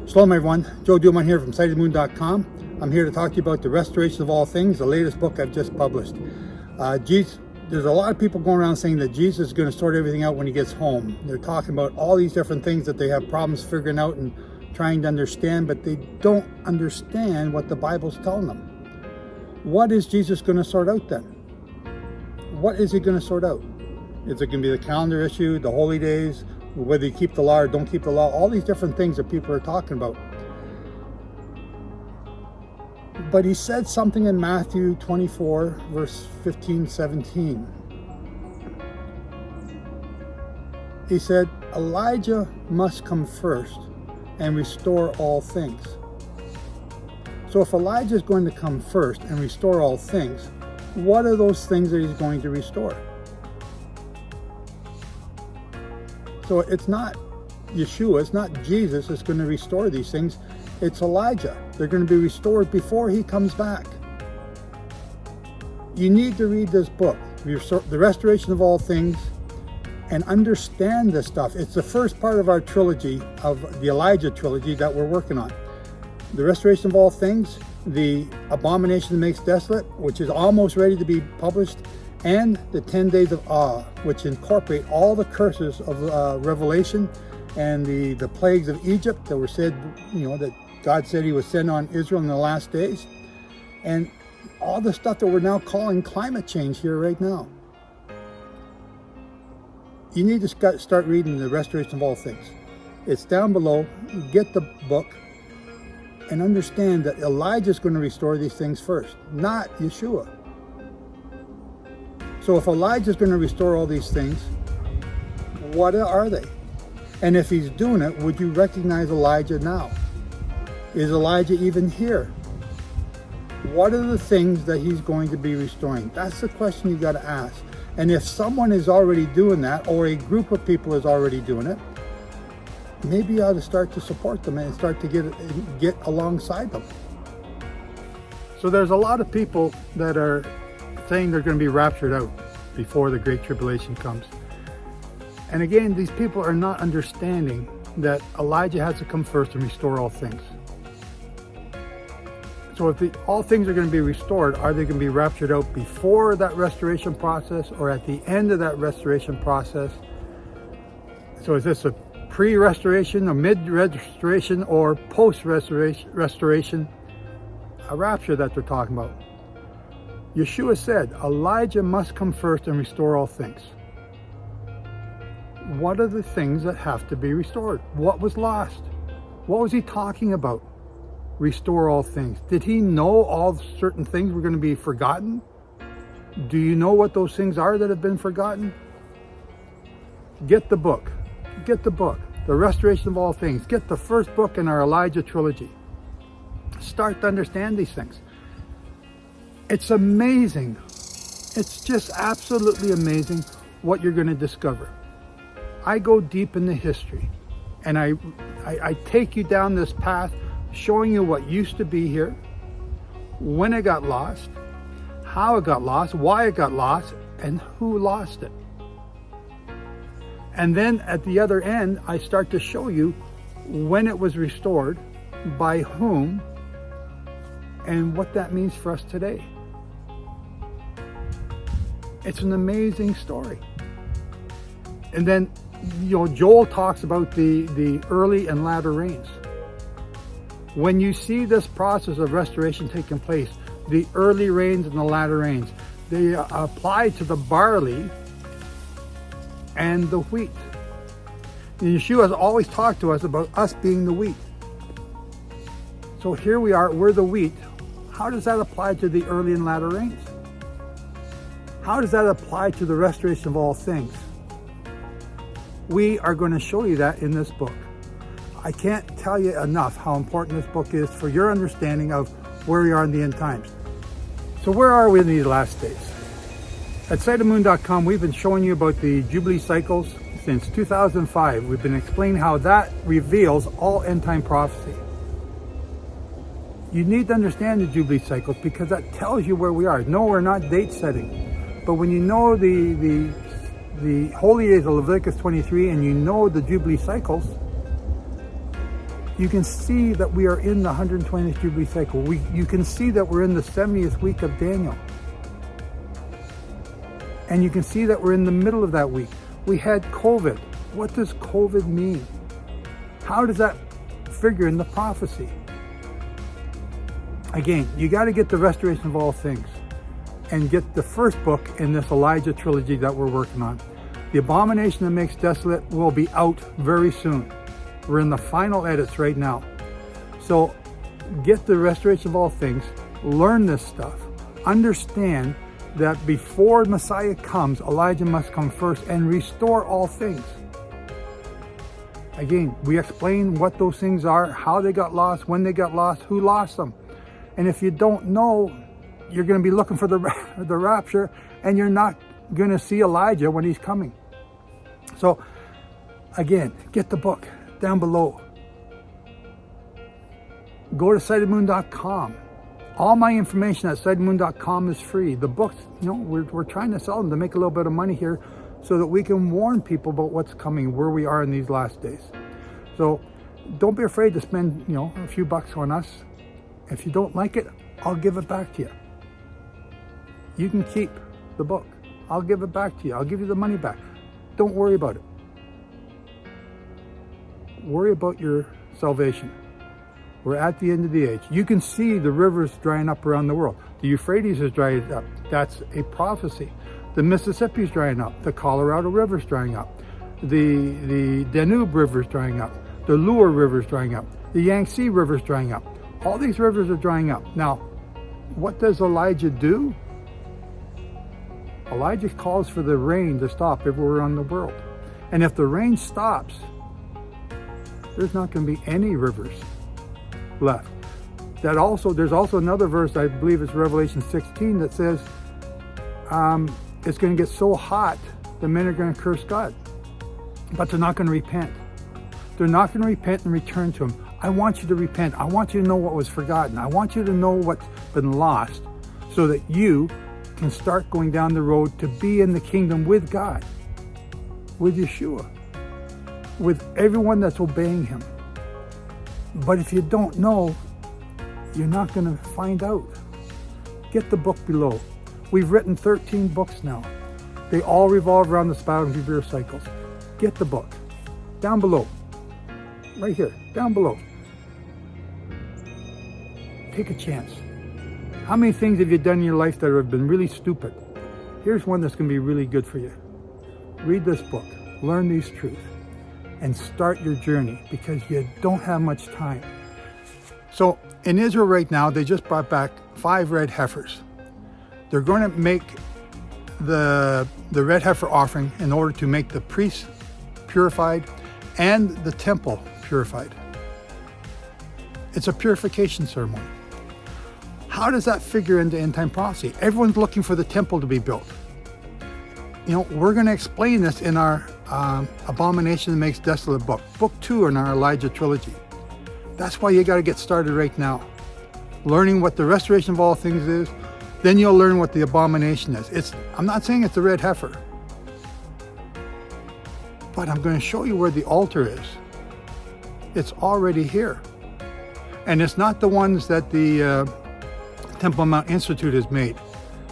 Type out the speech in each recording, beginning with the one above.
Shalom everyone, Joe Dumond here from sightedmoon.com. I'm here to talk to you about the restoration of all things, the latest book I've just published. There's a lot of people going around saying that Jesus is going to sort everything out when he gets home. They're talking about all these different things that they have problems figuring out and trying to understand, but they don't understand what the Bible's telling them. What is Jesus going to sort out then? What is he going to sort out? Is it going to be the calendar issue, the holy days, whether you keep the law or don't keep the law, all these different things that people are talking about. But he said something in Matthew 24, verse 15, 17. He said, Elijah must come first and restore all things. So if Elijah is going to come first and restore all things, what are those things that he's going to restore? So it's not Yeshua, it's not Jesus that's going to restore these things. It's Elijah. They're going to be restored before he comes back. You need to read this book, The Restoration of All Things, and understand this stuff. It's the first part of our trilogy, of the Elijah trilogy that we're working on. The Restoration of All Things, the Abomination that Makes Desolate, which is almost ready to be published, and the 10 Days of Awe, which incorporate all the curses of Revelation and the plagues of Egypt that were said, that God said he would send on Israel in the last days, and all the stuff that we're now calling climate change here right now. You need to start reading The Restoration of All Things. It's down below. Get the book and understand that Elijah is going to restore these things first, not Yeshua. So if Elijah is going to restore all these things, what are they? And if he's doing it, would you recognize Elijah now? Is Elijah even here? What are the things that he's going to be restoring? That's the question you got to ask. And if someone is already doing that, or a group of people is already doing it, maybe you ought to start to support them and start to get alongside them. So there's a lot of people that are saying they're going to be raptured out before the Great Tribulation comes. And again, these people are not understanding that Elijah has to come first and restore all things. So if all things are going to be restored, are they going to be raptured out before that restoration process or at the end of that restoration process? So is this a pre-restoration, a mid-restoration, or post-restoration, a rapture that they're talking about? Yeshua said, Elijah must come first and restore all things. What are the things that have to be restored? What was lost? What was he talking about? Restore all things. Did he know all certain things were going to be forgotten? Do you know what those things are that have been forgotten? Get the book. Get the book. The Restoration of All Things. Get the first book in our Elijah trilogy. Start to understand these things. It's amazing. It's just absolutely amazing what you're going to discover. I go deep into history, and I take you down this path, showing you what used to be here, when it got lost, how it got lost, why it got lost, and who lost it. And then at the other end, I start to show you when it was restored, by whom, and what that means for us today. It's an amazing story. And then, Joel talks about the early and latter rains. When you see this process of restoration taking place, the early rains and the latter rains, they apply to the barley and the wheat. And Yeshua has always talked to us about us being the wheat. So here we are, we're the wheat. How does that apply to the early and latter rains? How does that apply to the restoration of all things? We are going to show you that in this book. I can't tell you enough how important this book is for your understanding of where we are in the end times. So where are we in these last days? At sightedmoon.com, we've been showing you about the Jubilee Cycles since 2005. We've been explaining how that reveals all end time prophecy. You need to understand the Jubilee Cycles because that tells you where we are. No, we're not date setting. But when you know the holy days of Leviticus 23 and you know the Jubilee Cycles, You can see that we are in the 120th Jubilee cycle. You can see that we're in the 70th week of Daniel. And you can see that we're in the middle of that week. We had COVID. What does COVID mean? How does that figure in the prophecy? Again, you got to get the restoration of all things and get the first book in this Elijah trilogy that we're working on. The Abomination that Makes Desolate will be out very soon. We're in the final edits right now. So get the restoration of all things, learn this stuff, understand that before Messiah comes, Elijah must come first and restore all things. Again, we explain what those things are, how they got lost, when they got lost, who lost them. And if you don't know, you're going to be looking for the rapture, and you're not going to see Elijah when he's coming. So again, get the book down below. Go to sightedmoon.com. All my information at sightedmoon.com is free. The books, we're trying to sell them to make a little bit of money here so that we can warn people about what's coming, where we are in these last days. So don't be afraid to spend, a few bucks on us. If you don't like it, I'll give it back to you. You can keep the book. I'll give it back to you. I'll give you the money back. Don't worry about it. Worry about your salvation. We're at the end of the age. You can see the rivers drying up around the world. The Euphrates is drying up. That's a prophecy. The Mississippi is drying up. The Colorado River is drying up. The Danube River is drying up. The Loire River is drying up. The Yangtze River is drying up. All these rivers are drying up. Now, what does Elijah do? Elijah calls for the rain to stop everywhere around the world. And if the rain stops, there's not going to be any rivers left. There's also another verse, I believe it's Revelation 16, that says it's going to get so hot the men are going to curse God. But they're not going to repent. They're not going to repent and return to him. I want you to repent. I want you to know what was forgotten. I want you to know what's been lost so that you can start going down the road to be in the kingdom with God, with Yeshua, with everyone that's obeying him. But if you don't know, you're not going to find out. Get the book below. We've written 13 books now. They all revolve around the Spiral and Jubilee Cycles. Get the book. Down below. Right here. Down below. Take a chance. How many things have you done in your life that have been really stupid? Here's one that's going to be really good for you. Read this book. Learn these truths. And start your journey, because you don't have much time. So in Israel right now, they just brought back 5 red heifers. They're going to make the red heifer offering in order to make the priests purified and the temple purified. It's a purification ceremony. How does that figure into end time prophecy? Everyone's looking for the temple to be built. We're going to explain this in our Abomination that Makes Desolate book 2 in our Elijah trilogy. That's why you got to get started right now. Learning what the restoration of all things is, then you'll learn what the abomination is. I'm not saying it's the red heifer, but I'm going to show you where the altar is. It's already here. And it's not the ones that the Temple Mount Institute has made.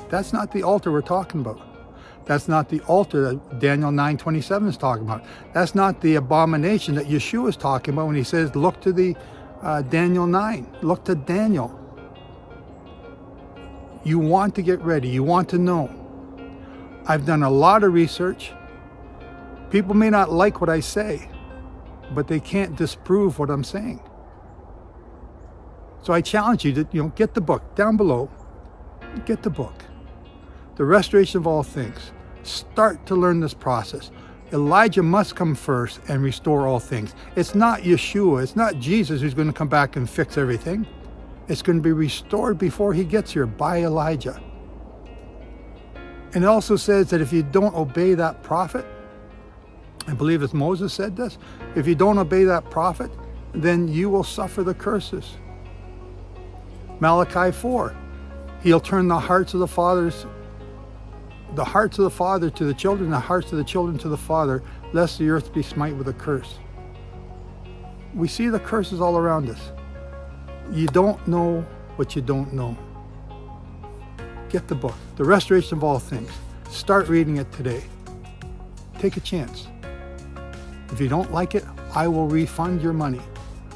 That's not the altar we're talking about. That's not the altar that Daniel 9:27 is talking about. That's not the abomination that Yeshua is talking about when he says, look to the Daniel 9. Look to Daniel. You want to get ready. You want to know. I've done a lot of research. People may not like what I say, but they can't disprove what I'm saying. So I challenge you to, get the book down below. Get the book. The restoration of all things. Start to learn this process. Elijah must come first and restore all things. It's not Yeshua. It's not Jesus who's going to come back and fix everything. It's going to be restored before he gets here by Elijah. And it also says that if you don't obey that prophet, I believe it's Moses said this, if you don't obey that prophet, then you will suffer the curses. Malachi 4, he'll turn the hearts of the father to the children, the hearts of the children to the father, lest the earth be smite with a curse. We see the curses all around us. You don't know what you don't know. Get the book, The Restoration of All Things. Start reading it today. Take a chance. If you don't like it, I will refund your money.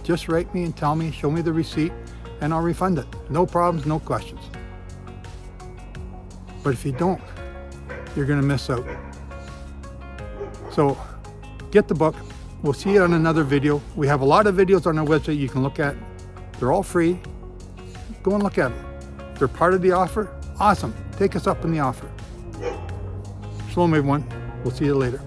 Just write me and tell me, show me the receipt, and I'll refund it. No problems, no questions. But if you don't, you're going to miss out. So get the book. We'll see you on another video. We have a lot of videos on our website you can look at. They're all free. Go and look at them. They're part of the offer. Awesome. Take us up in the offer. Shalom, everyone. We'll see you later.